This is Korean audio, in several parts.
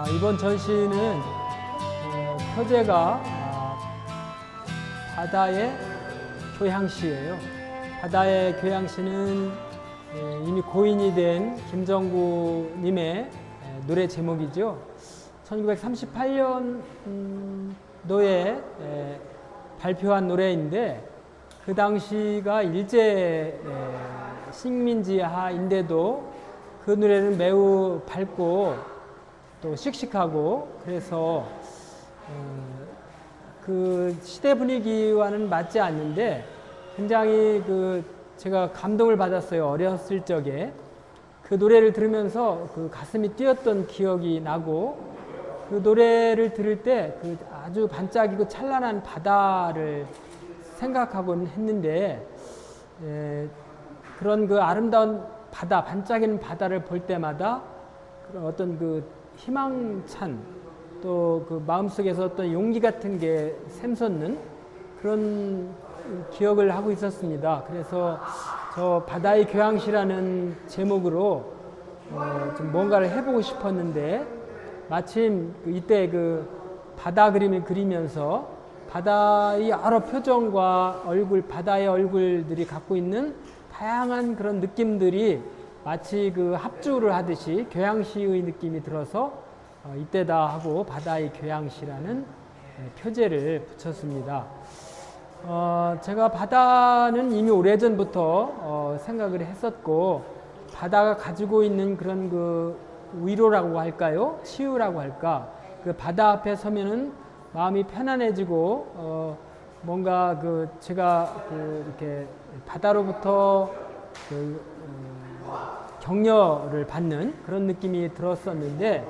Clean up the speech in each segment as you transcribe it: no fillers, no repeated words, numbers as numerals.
이번 전시는 표제가 바다의 교향시예요. 바다의 교향시는 이미 고인이 된 김정구님의 노래 제목이죠. 1938년도에 발표한 노래인데 그 당시가 일제 식민지하인데도 그 노래는 매우 밝고 또 씩씩하고 그래서 그 시대 분위기와는 맞지 않는데 굉장히 제가 감동을 받았어요. 어렸을 적에 그 노래를 들으면서 그 가슴이 뛰었던 기억이 나고 그 노래를 들을 때 그 아주 반짝이고 찬란한 바다를 생각하곤 했는데 그런 그 아름다운 바다, 반짝이는 바다를 볼 때마다 그런 어떤 그 희망찬 또 그 마음속에서 어떤 용기 같은 게 샘솟는 그런 기억을 하고 있었습니다. 그래서 저 바다의 교향시라는 제목으로 좀 뭔가를 해보고 싶었는데 마침 이때 그 바다 그림을 그리면서 바다의 여러 표정과 얼굴, 바다의 얼굴들이 갖고 있는 다양한 그런 느낌들이 마치 그 합주를 하듯이 교향시의 느낌이 들어서 이때다 하고 바다의 교향시라는 표제를 붙였습니다. 제가 바다는 이미 오래전부터 생각을 했었고 바다가 가지고 있는 그런 그 위로라고 할까요? 치유라고 할까? 그 바다 앞에 서면은 마음이 편안해지고 뭔가 제가 이렇게 바다로부터 격려를 받는 그런 느낌이 들었었는데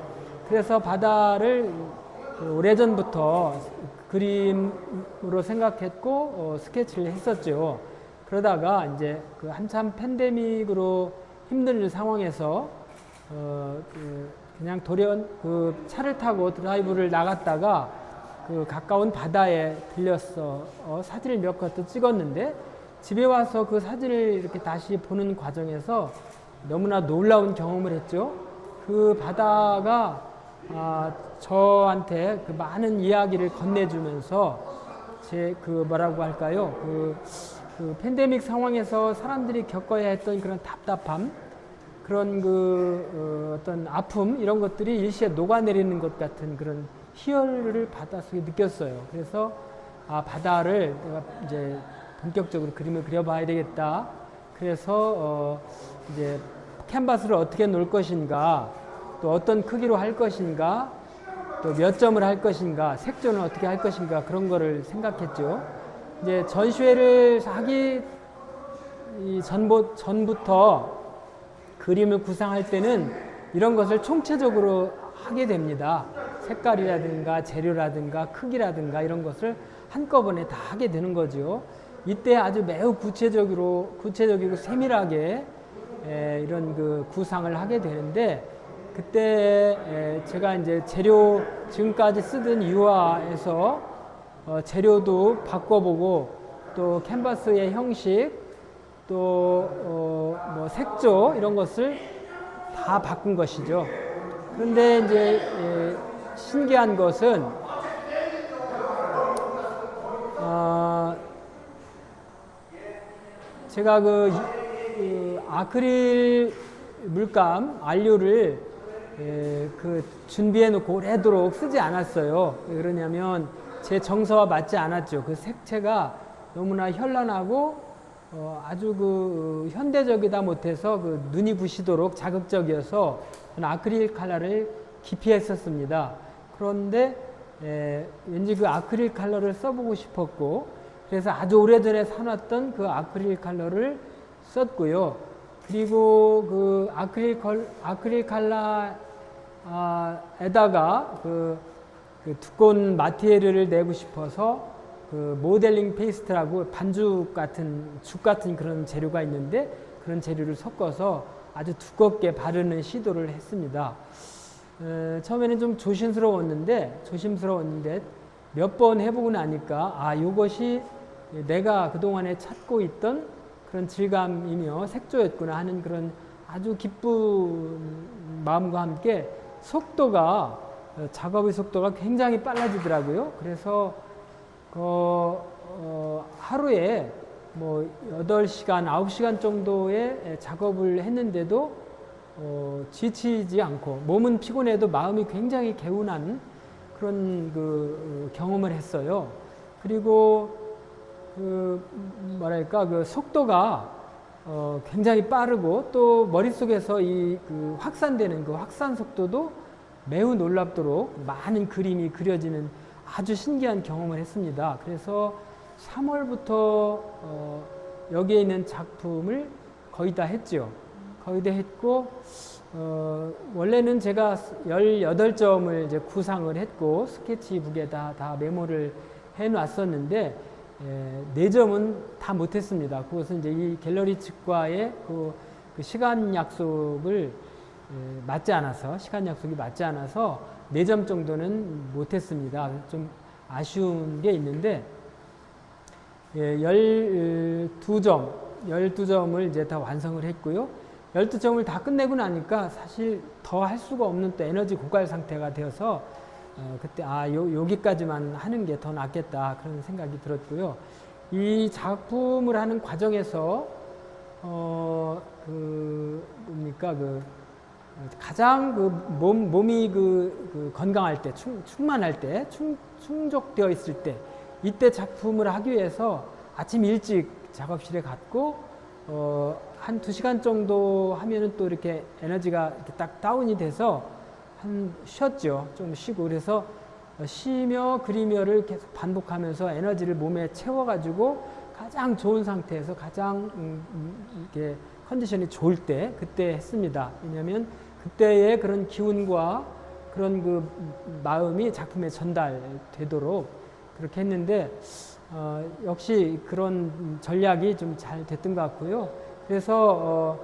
그래서 바다를 오래전부터 그림으로 생각했고 스케치를 했었죠. 그러다가 이제 한참 팬데믹으로 힘든 상황에서 그냥 돌연 차를 타고 드라이브를 나갔다가 가까운 바다에 들렸어 사진을 몇 컷도 찍었는데 집에 와서 그 사진을 이렇게 다시 보는 과정에서 너무나 놀라운 경험을 했죠. 그 바다가 저한테 그 많은 이야기를 건네주면서 뭐라고 할까요? 그 팬데믹 상황에서 사람들이 겪어야 했던 그런 답답함, 그런 어떤 아픔 이런 것들이 일시에 녹아내리는 것 같은 그런 희열을 바닷속에 느꼈어요. 그래서 바다를 내가 이제 본격적으로 그림을 그려봐야 되겠다. 그래서 이제 캔버스를 어떻게 놓을 것인가, 또 어떤 크기로 할 것인가, 또 몇 점을 할 것인가, 색조는 어떻게 할 것인가 그런 거를 생각했죠. 이제 전시회를 하기 전부터 그림을 구상할 때는 이런 것을 총체적으로 하게 됩니다. 색깔이라든가 재료라든가 크기라든가 이런 것을 한꺼번에 다 하게 되는 거죠. 이때 아주 매우 구체적이고 세밀하게 이런 그 구상을 하게 되는데 그때 제가 이제 재료 지금까지 쓰던 유화에서 재료도 바꿔보고 또 캔버스의 형식 또 뭐 색조 이런 것을 다 바꾼 것이죠. 그런데 이제 신기한 것은 제가 아크릴 물감 안료를 준비해 놓고 오래도록 쓰지 않았어요. 왜 그러냐면 제 정서와 맞지 않았죠. 그 색채가 너무나 현란하고 아주 현대적이다 못해서 눈이 부시도록 자극적이어서 아크릴 컬러를 기피했었습니다. 그런데 왠지 그 아크릴 컬러를 써보고 싶었고 그래서 아주 오래전에 사놨던 그 아크릴 컬러를 썼고요. 그리고 그 아크릴 컬러에다가 그 두꺼운 마테리얼을 내고 싶어서 그 모델링 페이스트라고 반죽 같은 죽 같은 그런 재료가 있는데 그런 재료를 섞어서 아주 두껍게 바르는 시도를 했습니다. 처음에는 좀 조심스러웠는데 몇 번 해보고 나니까 이것이 내가 그동안에 찾고 있던 그런 질감이며 색조였구나 하는 그런 아주 기쁜 마음과 함께 속도가 작업의 속도가 굉장히 빨라지더라고요. 그래서 하루에 뭐 8시간, 9시간 정도의 작업을 했는데도 지치지 않고 몸은 피곤해도 마음이 굉장히 개운한 그런 경험을 했어요. 그리고 뭐랄까 그 속도가 굉장히 빠르고 또 머릿속에서 확산되는 그 확산 속도도 매우 놀랍도록 많은 그림이 그려지는 아주 신기한 경험을 했습니다. 그래서 3월부터 여기에 있는 작품을 거의 다 했죠. 거의 다 했고 원래는 제가 18점을 이제 구상을 했고 스케치북에다 다 메모를 해놨었는데 4점은 다 못했습니다. 그것은 이제 이 갤러리 측과의 그 시간 약속을 맞지 않아서 시간 약속이 맞지 않아서 4점 정도는 못했습니다. 좀 아쉬운 게 있는데 12점을 이제 다 완성을 했고요. 12점을 다 끝내고 나니까 사실 더 할 수가 없는 또 에너지 고갈 상태가 되어서 그때 여기까지만 하는 게 더 낫겠다 그런 생각이 들었고요. 이 작품을 하는 과정에서 가장 몸이 건강할 때, 충만할 때, 충족되어 있을 때, 이때 작품을 하기 위해서 아침 일찍 작업실에 갔고, 한 2시간 정도 하면은 또 이렇게 에너지가 이렇게 딱 다운이 돼서 쉬었죠. 좀 쉬고. 그래서 쉬며 그리며를 계속 반복하면서 에너지를 몸에 채워가지고 가장 좋은 상태에서 가장 이렇게 컨디션이 좋을 때 그때 했습니다. 왜냐하면 그때의 그런 기운과 그런 마음이 작품에 전달되도록 그렇게 했는데 역시 그런 전략이 좀 잘 됐던 것 같고요. 그래서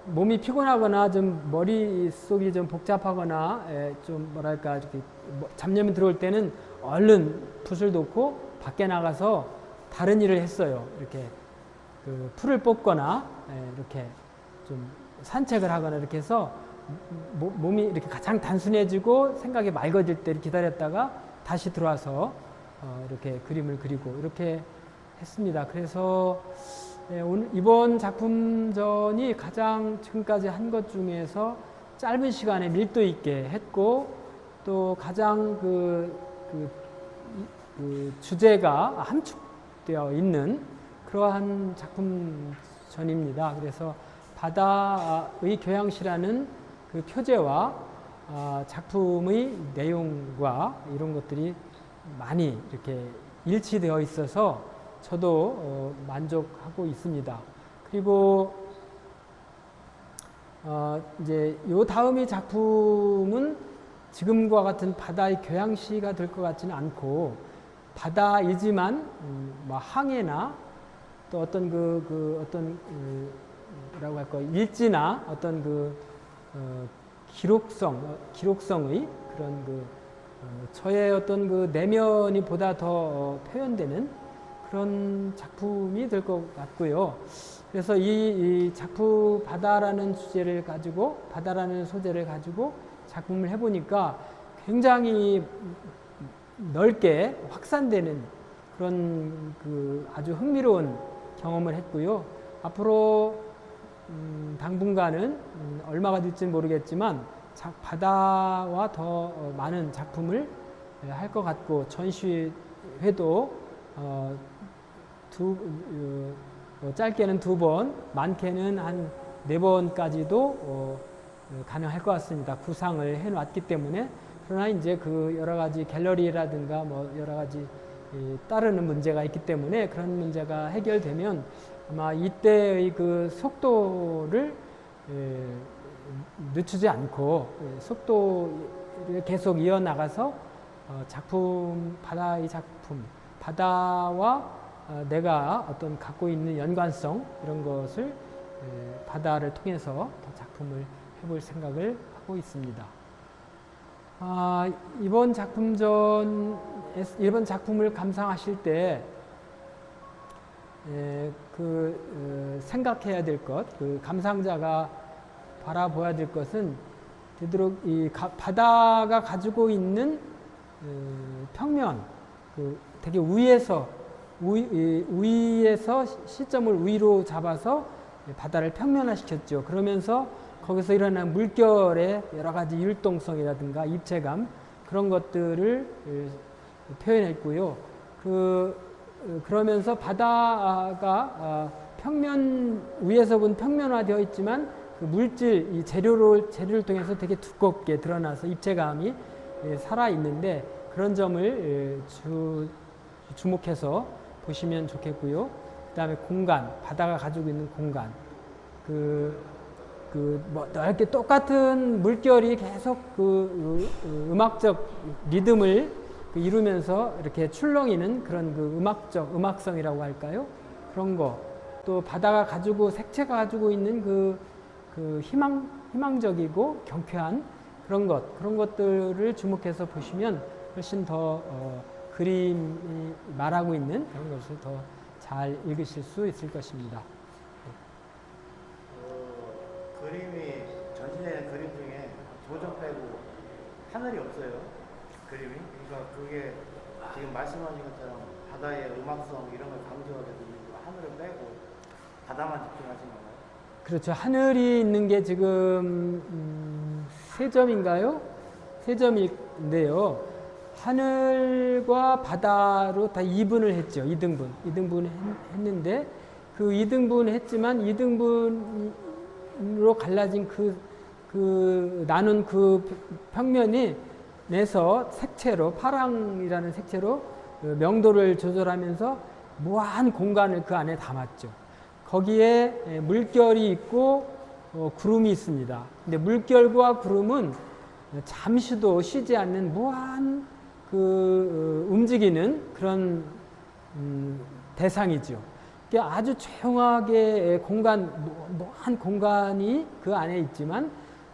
몸이 피곤하거나 좀 머릿속이 좀 복잡하거나 좀 뭐랄까 이렇게 잡념이 들어올 때는 얼른 붓을 놓고 밖에 나가서 다른 일을 했어요. 이렇게 풀을 뽑거나 이렇게 좀 산책을 하거나 이렇게 해서 몸이 이렇게 가장 단순해지고 생각이 맑아질 때를 기다렸다가 다시 들어와서 이렇게 그림을 그리고 이렇게 했습니다. 그래서 이번 작품전이 가장 지금까지 한 것 중에서 짧은 시간에 밀도 있게 했고 또 가장 주제가 함축되어 있는 그러한 작품전입니다. 그래서 바다의 교양시라는 그 표제와 작품의 내용과 이런 것들이 많이 이렇게 일치되어 있어서 저도 만족하고 있습니다. 그리고 이제 요 다음의 작품은 지금과 같은 바다의 교양시가 될 것 같지는 않고 바다이지만 뭐 항해나 또 어떤 뭐라고 할까 일지나 어떤 기록성의 그런 저의 어떤 내면이 보다 더 표현되는 그런 작품이 될 것 같고요. 그래서 이 작품 바다라는 주제를 가지고 바다라는 소재를 가지고 작품을 해보니까 굉장히 넓게 확산되는 그런 아주 흥미로운 경험을 했고요. 앞으로 당분간은 얼마가 될지는 모르겠지만 바다와 더 많은 작품을 할 것 같고 전시회도 짧게는 2번, 많게는 한 4번까지도 가능할 것 같습니다. 구상을 해놨기 때문에. 그러나 이제 여러 가지 갤러리라든가 뭐 여러 가지 따르는 문제가 있기 때문에 그런 문제가 해결되면 아마 이때의 속도를 늦추지 않고 속도를 계속 이어나가서 바다의 작품, 바다와 내가 어떤 갖고 있는 연관성 이런 것을 바다를 통해서 더 작품을 해볼 생각을 하고 있습니다. 이번 작품을 감상하실 때 생각해야 될 것, 감상자가 바라보아야 될 것은 되도록 이 바다가 가지고 있는 평면, 되게 위에서 시점을 위로 잡아서 바다를 평면화시켰죠. 그러면서 거기서 일어난 물결의 여러 가지 율동성이라든가 입체감 그런 것들을 표현했고요. 그러면서 바다가 평면 위에서 본 평면화되어 있지만 그 물질, 이 재료를 통해서 되게 두껍게 드러나서 입체감이 살아 있는데 그런 점을 주목해서 보시면 좋겠고요. 그다음에 공간, 바다가 가지고 있는 공간, 뭐 넓게 똑같은 물결이 계속 음악적 리듬을 이루면서 이렇게 출렁이는 그런 음악성이라고 할까요? 그런 거. 또 바다가 색채가 가지고 있는 희망적이고 경쾌한 그런 것들을 주목해서 보시면 훨씬 더 그림이 말하고 있는 그런 것을 더 잘 읽으실 수 있을 것입니다. 그림이 전시되는 그림 중에 도전 빼고 하늘이 없어요. 그림이. 그러니까 그게 지금 말씀하신 것처럼 바다의 음악성 이런 걸 강조하게 되고 하늘을 빼고 바다만 집중하신 건가요? 그렇죠. 하늘이 있는 게 지금 세 점인가요? 세 점인데요. 하늘과 바다로 다 2분을 했죠. 2등분 했는데 그 2등분 했지만 2등분으로 갈라진 나눈 평면이 내서 색채로 파랑이라는 색채로 명도를 조절하면서 무한 공간을 그 안에 담았죠. 거기에 물결이 있고 구름이 있습니다. 근데 물결과 구름은 잠시도 쉬지 않는 무한 움직이는 그런 대상이죠. 아주 조용하게 무한 공간이 그 안에 있지만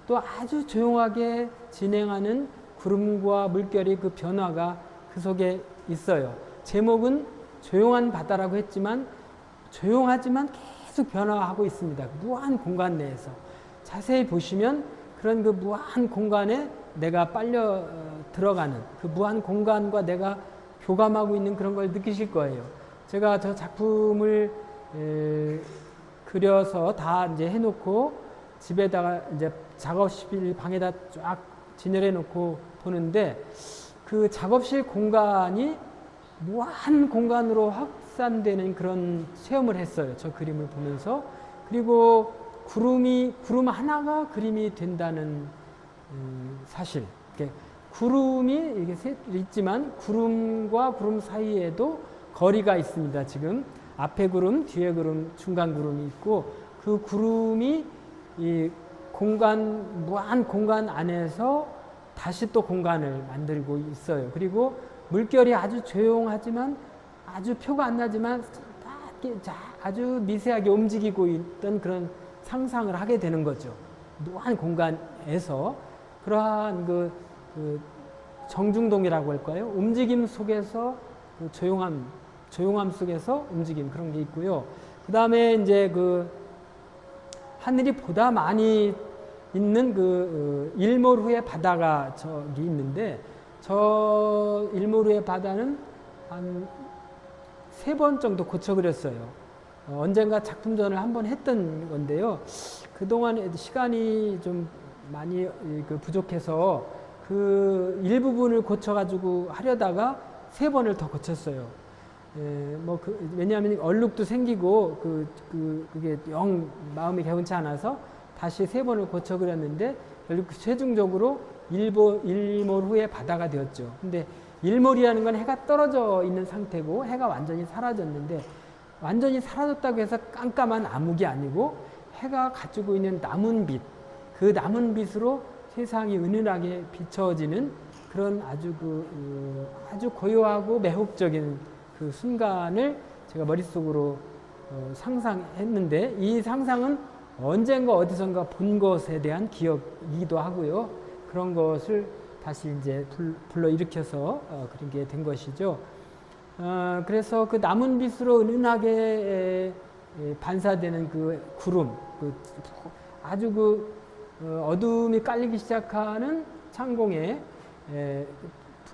또 아주 조용하게 진행하는 구름과 물결이 그 변화가 그 속에 있어요. 제목은 조용한 바다라고 했지만 조용하지만 계속 변화하고 있습니다. 무한 공간 내에서. 자세히 보시면 그런 무한 공간에 내가 빨려 들어가는 그 무한 공간과 내가 교감하고 있는 그런 걸 느끼실 거예요. 제가 저 작품을 그려서 다 이제 해놓고 집에다가 이제 작업실 방에다 쫙 진열해 놓고 보는데 그 작업실 공간이 무한 공간으로 확산되는 그런 체험을 했어요. 저 그림을 보면서. 그리고 구름 하나가 그림이 된다는 사실. 구름이 이게 있지만 구름과 구름 사이에도 거리가 있습니다. 지금 앞에 구름, 뒤에 구름, 중간 구름이 있고 그 구름이 이 무한 공간 안에서 다시 또 공간을 만들고 있어요. 그리고 물결이 아주 조용하지만 아주 표가 안 나지만 아주 미세하게 움직이고 있던 그런 상상을 하게 되는 거죠. 무한 공간에서 그러한 정중동이라고 할까요? 움직임 속에서 조용함 속에서 움직임 그런 게 있고요. 그 다음에 이제 하늘이 보다 많이 있는 일몰후의 바다가 저기 있는데 저 일몰후의 바다는 한 3번 정도 고쳐 그렸어요. 언젠가 작품전을 한번 했던 건데요. 그동안 시간이 좀 많이 부족해서 그 일부분을 고쳐가지고 하려다가 3번을 더 고쳤어요. 왜냐하면 얼룩도 생기고 그게 영 마음이 개운치 않아서 다시 3번을 고쳐 그렸는데 결국 최종적으로 일몰 후에 바다가 되었죠. 근데 일몰이라는 건 해가 떨어져 있는 상태고 해가 완전히 사라졌는데 완전히 사라졌다고 해서 깜깜한 암흑이 아니고 해가 가지고 있는 남은 빛, 그 남은 빛으로 세상이 은은하게 비춰지는 그런 아주 고요하고 매혹적인 그 순간을 제가 머릿속으로 상상했는데 이 상상은 언젠가 어디선가 본 것에 대한 기억이기도 하고요. 그런 것을 다시 이제 불러일으켜서 그렇게 된 것이죠. 그래서 그 남은 빛으로 은은하게 반사되는 그 구름, 아주 어둠이 깔리기 시작하는 창공에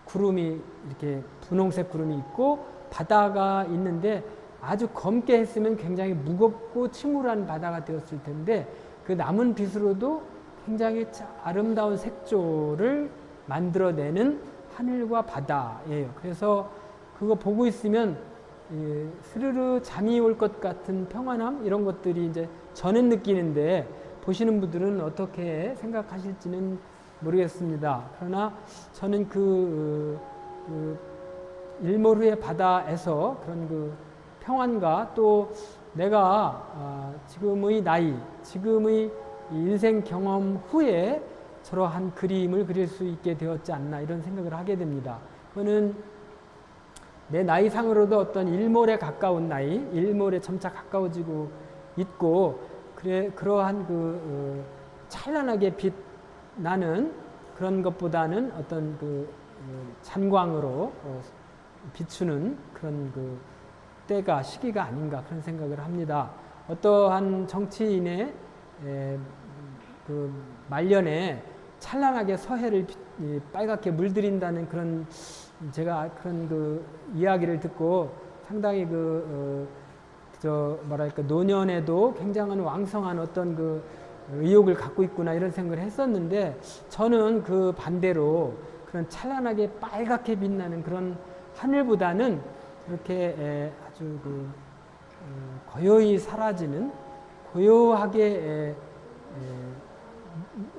구름이 이렇게 분홍색 구름이 있고 바다가 있는데 아주 검게 했으면 굉장히 무겁고 침울한 바다가 되었을 텐데 그 남은 빛으로도 굉장히 아름다운 색조를 만들어내는 하늘과 바다예요. 그래서 그거 보고 있으면 스르르 잠이 올 것 같은 평안함 이런 것들이 이제 저는 느끼는데 보시는 분들은 어떻게 생각하실지는 모르겠습니다. 그러나 저는 그 일몰후의 바다에서 그런 그 평안과 또 내가 지금의 나이, 지금의 인생 경험 후에 저러한 그림을 그릴 수 있게 되었지 않나 이런 생각을 하게 됩니다. 그거는 내 나이상으로도 어떤 일몰에 가까운 나이, 일몰에 점차 가까워지고 있고 그러한 그 찬란하게 빛나는 그런 것보다는 어떤 그 잔광으로 비추는 그런 그 때가 시기가 아닌가 그런 생각을 합니다. 어떠한 정치인의 그 말년에 찬란하게 서해를 빨갛게 물들인다는 그런 제가 그런 그 이야기를 듣고 상당히 뭐랄까 노년에도 굉장한 왕성한 어떤 그 의욕을 갖고 있구나 이런 생각을 했었는데 저는 그 반대로 그런 찬란하게 빨갛게 빛나는 그런 하늘보다는 그렇게 아주 고요히 사라지는 고요하게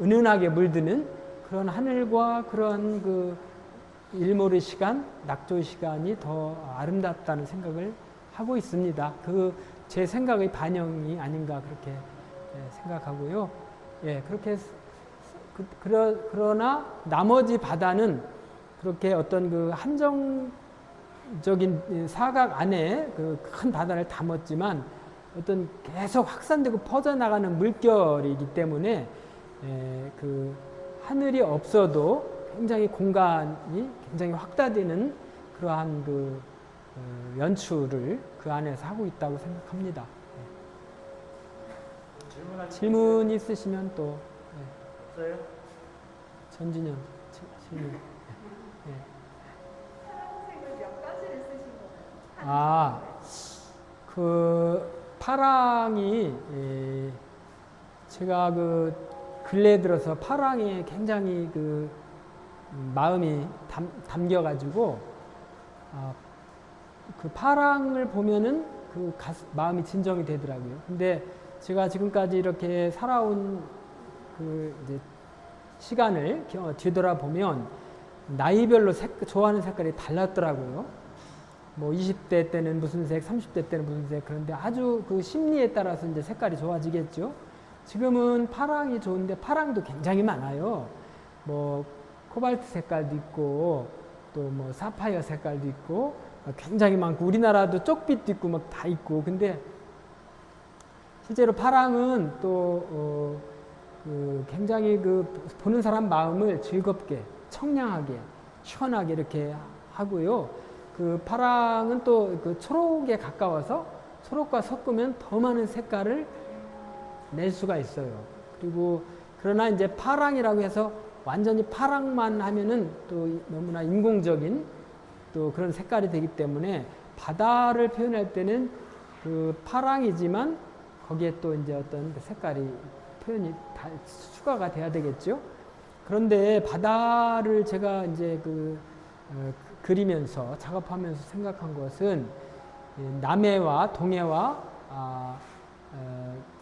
은은하게 물드는 그런 하늘과 그런 그 일몰의 시간, 낙조의 시간이 더 아름답다는 생각을 하고 있습니다. 제 생각의 반영이 아닌가 그렇게 생각하고요. 예, 그렇게 그러나 나머지 바다는 그렇게 어떤 그 한정적인 사각 안에 그 큰 바다를 담았지만 어떤 계속 확산되고 퍼져나가는 물결이기 때문에 그 하늘이 없어도 굉장히 공간이 굉장히 확대되는 그러한 그 연출을 그 안에서 하고 있다고 생각합니다. 질문 있으시면 또 없어요? 전진현 질문. 파란색을 몇 가지를 쓰신 거예요? 그 파랑이 제가 그 근래 들어서 파랑에 굉장히 그 마음이 담겨가지고 그 파랑을 보면은 그 마음이 진정이 되더라고요. 근데 제가 지금까지 이렇게 살아온 그 이제 시간을 뒤돌아보면 나이별로 좋아하는 색깔이 달랐더라고요. 뭐 20대 때는 무슨 색, 30대 때는 무슨 색, 그런데 아주 그 심리에 따라서 이제 색깔이 좋아지겠죠. 지금은 파랑이 좋은데 파랑도 굉장히 많아요. 뭐 코발트 색깔도 있고 또 뭐 사파이어 색깔도 있고 굉장히 많고 우리나라도 쪽빛도 있고 막 다 있고 근데 실제로 파랑은 또 굉장히 그 보는 사람 마음을 즐겁게 청량하게 시원하게 이렇게 하고요. 그 파랑은 또 그 초록에 가까워서 초록과 섞으면 더 많은 색깔을 낼 수가 있어요. 그리고 그러나 이제 파랑이라고 해서 완전히 파랑만 하면은 또 너무나 인공적인 또 그런 색깔이 되기 때문에 바다를 표현할 때는 그 파랑이지만 거기에 또 이제 어떤 그 색깔이 표현이 다 추가가 돼야 되겠죠. 그런데 바다를 제가 이제 그리면서 작업하면서 생각한 것은 남해와 동해와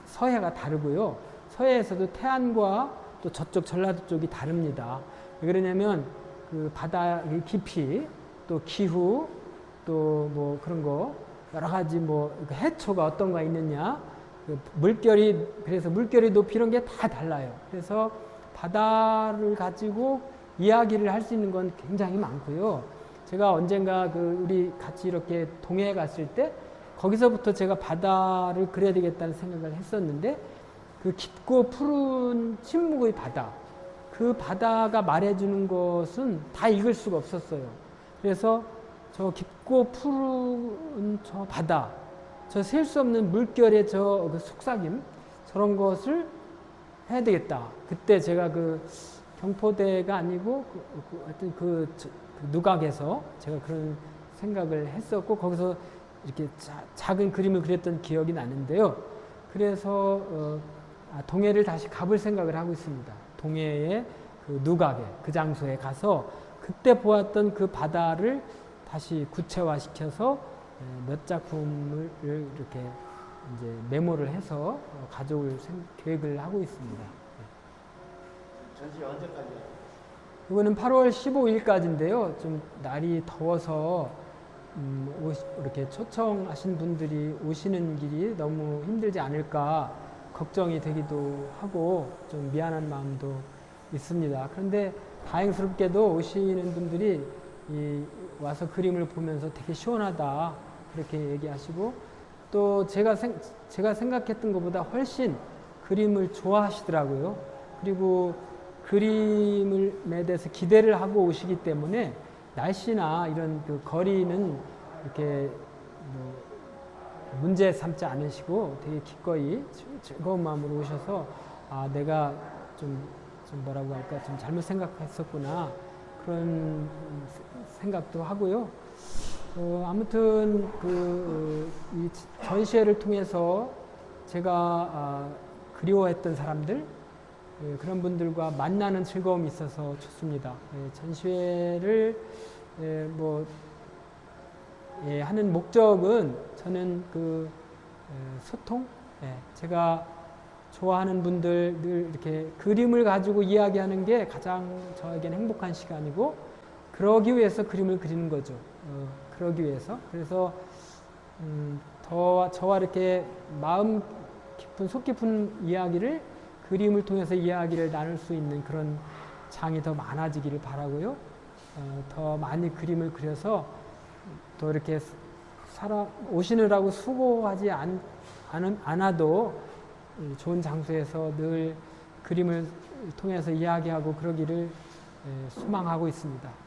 서해가 다르고요. 서해에서도 태안과 또 저쪽 전라도 쪽이 다릅니다. 왜 그러냐면 그 바다의 깊이 또 기후 또 뭐 그런 거 여러 가지 뭐 해초가 어떤 거 있느냐 그래서 물결이 높이 이런 게 다 달라요. 그래서 바다를 가지고 이야기를 할 수 있는 건 굉장히 많고요. 제가 언젠가 우리 같이 이렇게 동해에 갔을 때 거기서부터 제가 바다를 그려야 되겠다는 생각을 했었는데 그 깊고 푸른 침묵의 바다 그 바다가 말해주는 것은 다 읽을 수가 없었어요. 그래서 저 깊고 푸른 저 바다 저 셀 수 없는 물결의 그 속삭임 저런 것을 해야 되겠다. 그때 제가 그 경포대가 아니고 하여튼 그 누각에서 제가 그런 생각을 했었고 거기서 이렇게 작은 그림을 그렸던 기억이 나는데요. 그래서 동해를 다시 가볼 생각을 하고 있습니다. 동해의 그 누각에 그 장소에 가서 그때 보았던 그 바다를 다시 구체화시켜서 몇 작품을 이렇게 이제 메모를 해서 가져올 계획을 하고 있습니다. 전시 언제까지요? 이거는 8월 15일까지인데요. 좀 날이 더워서 이렇게 초청하신 분들이 오시는 길이 너무 힘들지 않을까 걱정이 되기도 하고 좀 미안한 마음도 있습니다. 그런데 다행스럽게도 오시는 분들이 와서 그림을 보면서 되게 시원하다 그렇게 얘기하시고 또 제가 생각했던 것보다 훨씬 그림을 좋아하시더라고요. 그리고 그림에 대해서 기대를 하고 오시기 때문에 날씨나 이런 그 거리는 이렇게 뭐 문제 삼지 않으시고 되게 기꺼이 즐거운 마음으로 오셔서 아 내가 좀 뭐라고 할까 좀 잘못 생각했었구나 그런 생각도 하고요. 아무튼 이 전시회를 통해서 제가 그리워했던 사람들 그런 분들과 만나는 즐거움이 있어서 좋습니다. 전시회를 하는 목적은 저는 그 소통, 제가 좋아하는 분들 늘 이렇게 그림을 가지고 이야기하는 게 가장 저에게는 행복한 시간이고 그러기 위해서 그림을 그리는 거죠. 그러기 위해서. 그래서 저와 이렇게 마음 깊은 속 깊은 이야기를 그림을 통해서 이야기를 나눌 수 있는 그런 장이 더 많아지기를 바라고요. 더 많이 그림을 그려서 또 이렇게 오시느라고 수고하지 않아도 좋은 장소에서 늘 그림을 통해서 이야기하고 그러기를 소망하고 있습니다.